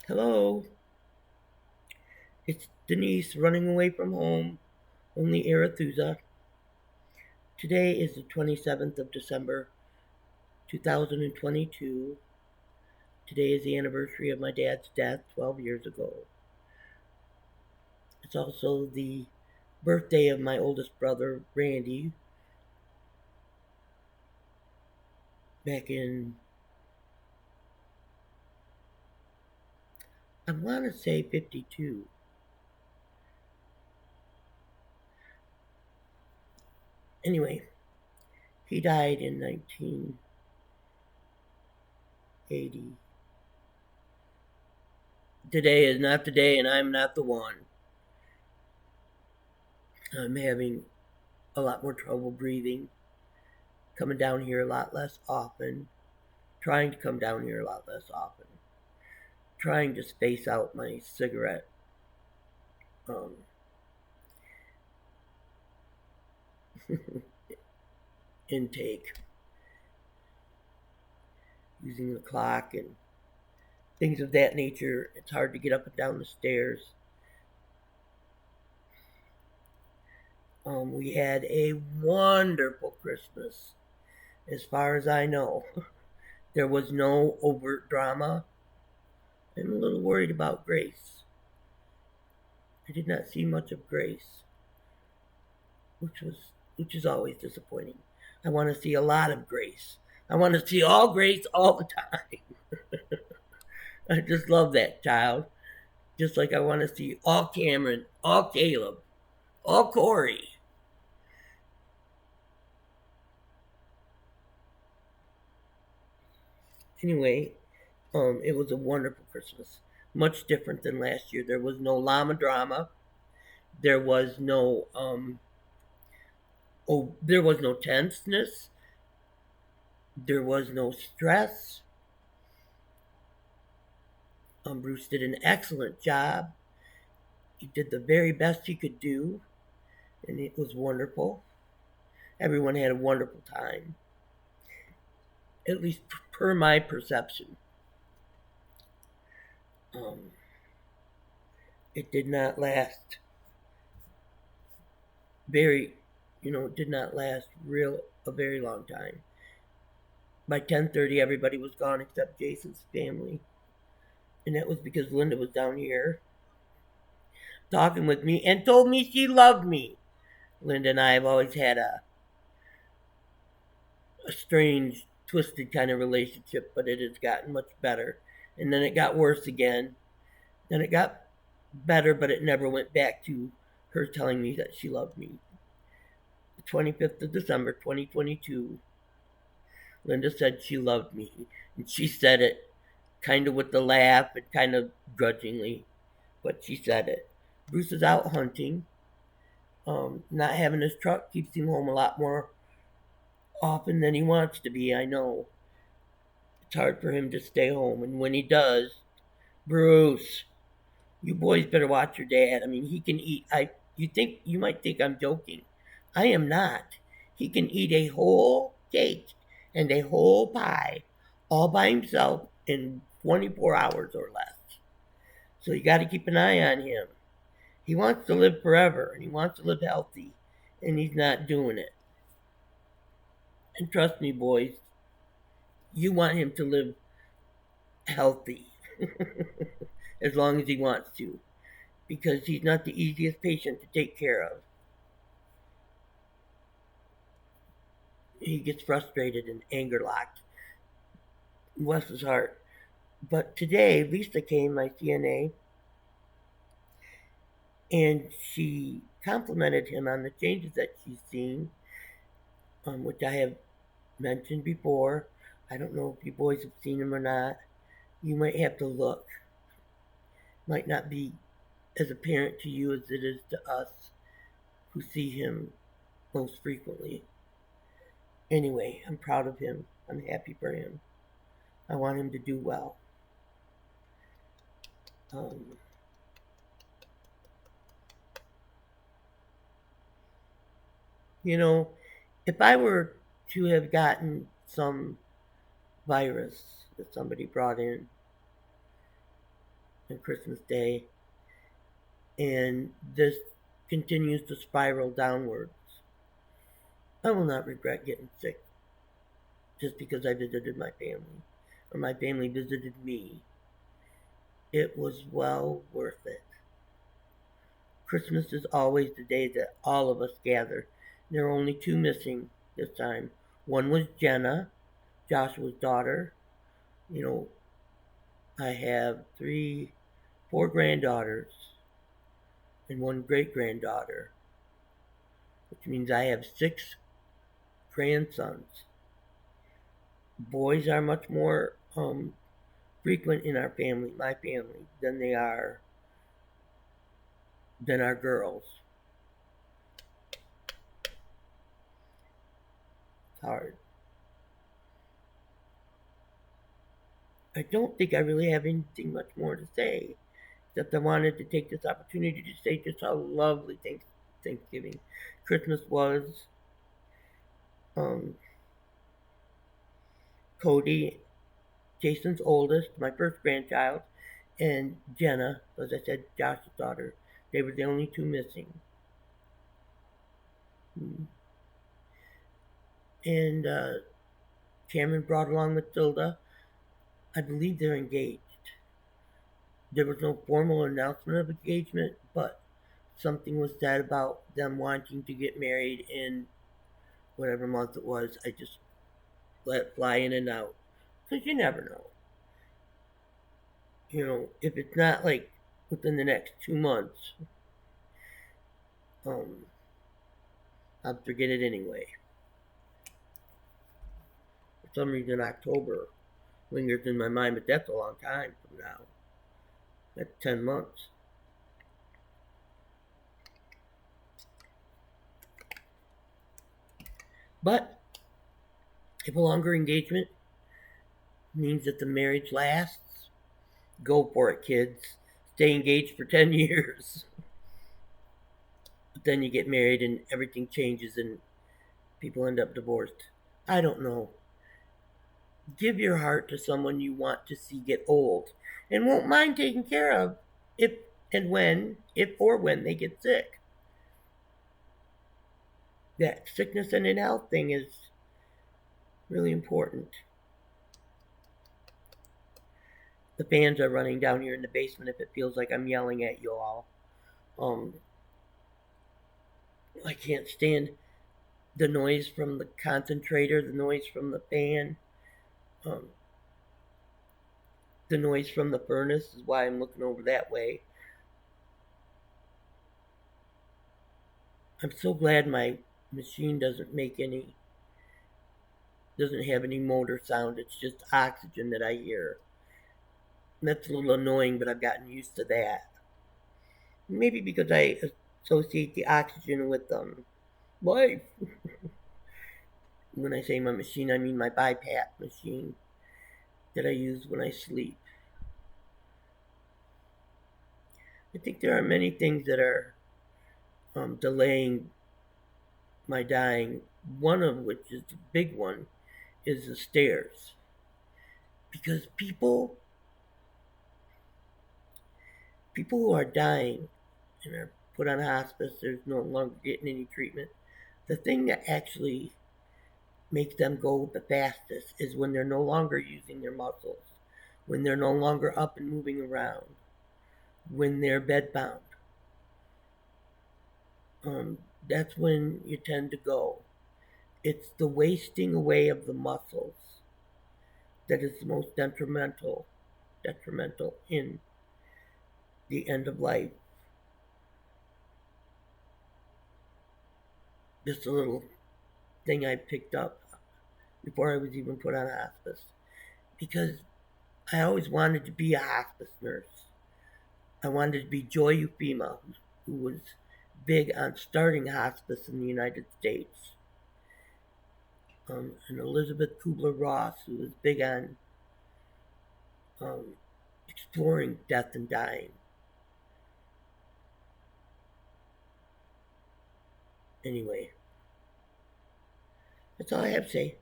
Hello, it's Denise running away from home, only Arethusa. Today is the 27th of December, 2022. Today is the anniversary of my dad's death 12 years ago. It's also the birthday of my oldest brother, Randy, back in, I want to say 52. Anyway, he died in 1980. Today is not the day, and I'm not the one. I'm having a lot more trouble breathing, coming down here a lot less often, trying to come down here a lot less often, trying to space out my cigarette um, intake, using the clock and things of that nature. It's hard to get up and down the stairs. We had a wonderful Christmas, as far as I know. There was no overt drama. I'm a little worried about Grace. I did not see much of Grace, which was which is always disappointing. I want to see a lot of Grace. I want to see all Grace all the time. I just love that child. Just like I want to see all Cameron, all Caleb, all Corey. Anyway, it was a wonderful Christmas. Much different than last year. There was no llama drama. There was no there was no tenseness. There was no stress. Bruce did an excellent job. He did the very best he could do, and it was wonderful. Everyone had a wonderful time, at least per my perception. Um, it did not last very, it did not last a very long time. By 10:30, everybody was gone except Jason's family, and that was because Linda was down here talking with me and told me she loved me. Linda and I have always had a strange, twisted kind of relationship, but it has gotten much better. And then it got worse again. Then it got better, but it never went back to her telling me that she loved me. The 25th of December, 2022, Linda said she loved me. And she said it kind of with a laugh and kind of grudgingly, but she said it. Bruce is out hunting. Not having his truck keeps him home a lot more often than he wants to be, I know. It's hard for him to stay home, and when he does, Bruce, you boys better watch your dad. I mean, he can eat. You might think I'm joking. I am not. He can eat a whole cake and a whole pie all by himself in 24 hours or less. So you got to keep an eye on him. He wants to live forever and he wants to live healthy, and he's not doing it. And trust me, boys, you want him to live healthy as long as he wants to, because he's not the easiest patient to take care of. He gets frustrated and anger locked. Bless his heart. But today, Lisa came, my CNA, and she complimented him on the changes that she's seen, which I have mentioned before. I don't know if you boys have seen him or not. You might have to look. Might not be as apparent to you as it is to us who see him most frequently. Anyway, I'm proud of him. I'm happy for him. I want him to do well. Um, you know, if I were to have gotten some virus that somebody brought in, and Christmas Day, and this continues to spiral downwards. I will not regret getting sick just because I visited my family, or my family visited me. It was well worth it. Christmas is always the day that all of us gather. There are only two missing this time. One was Jenna, Joshua's daughter. You know, I have four granddaughters, and one great granddaughter, which means I have six grandsons. Boys are much more frequent in our family, my family, than our girls. It's hard. I don't think I really have anything much more to say, except I wanted to take this opportunity to say just how lovely Thanksgiving, Christmas was. Um, Cody, Jason's oldest, my first grandchild, and Jenna, as I said, Josh's daughter. They were the only two missing. And Cameron brought along Matilda. I believe they're engaged. There was no formal announcement of engagement, but something was said about them wanting to get married in whatever month it was. I just let it fly in and out. Because you never know. You know, if it's not like within the next 2 months, I'll forget it anyway. For some reason, October lingers in my mind, but that's a long time from now. That's 10 months. But if a longer engagement means that the marriage lasts, go for it, kids. Stay engaged for 10 years. But then you get married and everything changes and people end up divorced. I don't know. Give your heart to someone you want to see get old and won't mind taking care of if or when they get sick. That sickness and in health thing is really important. The fans are running down here in the basement if it feels like I'm yelling at you all. I can't stand the noise from the concentrator, the noise from the fan, the noise from the furnace is why I'm looking over that way. I'm so glad my machine doesn't have any motor sound. It's just oxygen that I hear. And that's a little annoying, but I've gotten used to that. Maybe because I associate the oxygen with life. When I say my machine, I mean my BiPAP machine that I use when I sleep. I think there are many things that are delaying my dying. One of which is the big one is the stairs. Because people who are dying and are put on hospice, there's no longer getting any treatment. The thing that actually makes them go the fastest is when they're no longer using their muscles, when they're no longer up and moving around, when they're bedbound. That's when you tend to go. It's the wasting away of the muscles that is the most detrimental in the end of life. Just a little thing I picked up before I was even put on hospice. Because I always wanted to be a hospice nurse. I wanted to be Joy Eufema, who was big on starting hospice in the United States. And Elizabeth Kubler-Ross, who was big on exploring death and dying. Anyway, that's all I have to say.